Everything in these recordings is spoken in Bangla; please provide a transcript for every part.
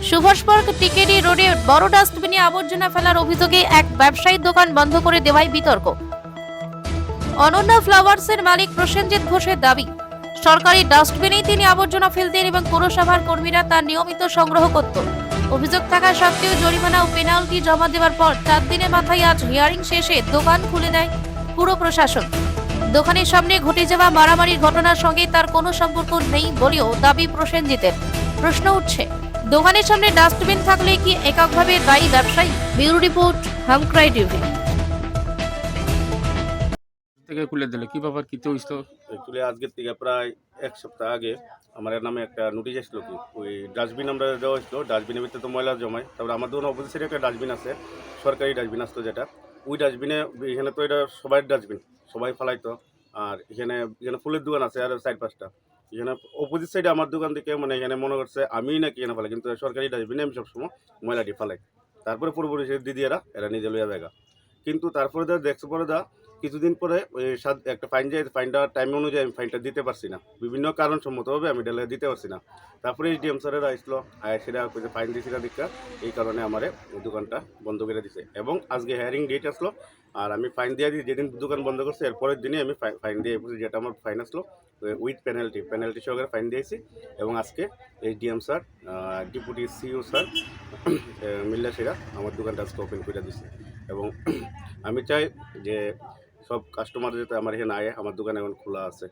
সুভাষপর্ক টিকেডি রোডে বড় ডাস্টবিনে আবর্জনা ফেলার অভিযোগে এক ব্যবসায়ীর দোকান বন্ধ করে দেওয়ায় বিতর্ক। অনন্যা ফ্লাওয়ার্সের মালিক প্রসেনজিৎ ঘোষের দাবি, সরকারি ডাস্টবিনেই তিনি আবর্জনা ফেলতেন এবং পৌরসভার কর্মীরা তা নিয়মিত সংগ্রহ করত। অভিযোগ থাকা সত্ত্বেও জরিমানা ও পেনাল্টি জমা দেওয়ার পর 4 দিনের মাথায় আজ হিয়ারিং শেষে দোকান খুলে দেয় পুর প্রশাসন। দোকানের সামনে ঘটে যাওয়া মারামারির ঘটনার সঙ্গে তার কোনো সম্পর্ক নেই বলেও দাবি প্রসেনজিতের। প্রশ্ন উঠছে, দোকানের সামনে ডাস্টবিন থাকলে কি এককভাবে দায়ী ব্যবসায়ী? ব্যুরো রিপোর্ট, হামক্রাই টিভি। থেকে খুলে দিলে কি ব্যাপার কি হইতো? অ্যাকচুয়ালি আজকের থেকে প্রায় এক সপ্তাহ আগে আমার নামে একটা নোটিশ আসলো কি ওই ডাস্টবিন আমরা দেওয়া হয়েছিল, ডাস্টবিনের ভিতরে তো ময়লা জমায়। তারপরে আমার দোকান অপোজিট সাইডে একটা ডাস্টবিন আছে, সরকারি ডাস্টবিন আসতো যেটা, ওই ডাস্টবিনে এখানে তো এটা সবাই ডাস্টবিন সবাই ফেলাইতো। আর এখানে এখানে ফুলের দোকান আছে আর 4-5টা। এখানে অপোজিট সাইডে আমার দোকান থেকে মানে এখানে মনে করছে আমি নাকি এখানে ফেলাই, কিন্তু সরকারি ডাস্টবিনে আমি সবসময় ময়লাটি ফেলাই। তারপরে পূর্বপুরুষ দিদিরা এরা নিজে লইয়া জায়গা, কিন্তু তারপরে দেখছে পরে কিছুদিন পরে ওই একটা ফাইন যায়, ফাইনটা টাইম অনুযায়ী আমি ফাইনটা দিতে পারছি না, বিভিন্ন কারণ সম্মতভাবে আমি এটা দিতে পারছি না। তারপরে ডিএম স্যারেরা আসলো, সেটা ফাইন দিয়েছি না দীক্ষা, এই কারণে আমার দোকানটা বন্ধ করে দিছে। এবং আজকে হিয়ারিং ডেট আসলো, আর আমি ফাইন দিয়ে দিই যেদিন দোকান বন্ধ করছে এরপরের দিনই আমি ফাইন দিয়ে যেটা আমার ফাইন আসলো উইথ পেনাল্টি সহকারে ফাইন দিয়েছি। এবং আজকে এই DM sir, deputy CEO sir মিল্লা সেরা আমার দোকানটা আজকে ওপেন করে দিছে। এবং আমি চাই যে সব কাস্টমার যাতে আমার এখানে আয়, আমার দোকান এখন খোলা আছে।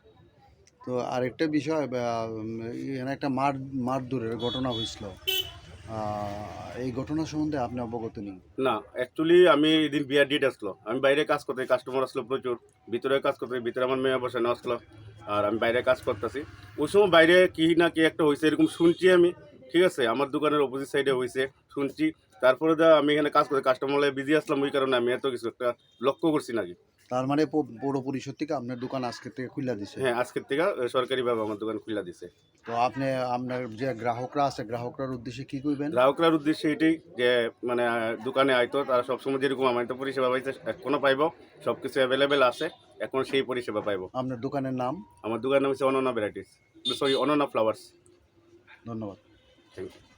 তো আরেকটা বিষয়, এখানে একটা মারধরের ঘটনা হয়েছিল, এই ঘটনা সম্বন্ধে আপনি অবগত নেই? না, অ্যাকচুয়ালি আমি এদিন বিয়ার ডেট আসলো, আমি বাইরে কাজ করতে, কাস্টমার আসলো প্রচুর, ভিতরে কাজ করতে, ভিতরে আমার মেয়ে বসানো আসলো, আর আমি বাইরে কাজ করতেছি। ওই সময় বাইরে কি না কি একটা হয়েছে এরকম শুনছি আমি, ঠিক আছে, আমার দোকানের অপোজিট সাইডে হয়েছে শুনছি। তারপরে আমি এখানে কাজ করতে কাস্টমার বিজি আসলাম, ওই কারণে আমি এত কিছু একটা লক্ষ্য করছি নাকি। তার মানে পৌর পরিষদ থেকে আপনার দোকান আজকের থেকে খুলে দিছে? হ্যাঁ, আজকের থেকে সরকারিভাবে আমার দোকান খুলে দিছে। তো আপনি আপনার যে গ্রাহকরা আছে, গ্রাহকরার উদ্দেশ্যে কি করবেন? গ্রাহকরার উদ্দেশ্যে এটাই যে মানে দোকানে আইতো তারা সবসময় যেরকম আমার তো পরিষেবা পাইছে এখনো পাইব, সব কিছু অ্যাভেলেবেল আছে, এখন সেই পরিষেবা পাইব। আপনার দোকানের নাম? আমার দোকানের নাম হচ্ছে Ananya varieties, sorry Ananya flowers. ধন্যবাদ। Thank you.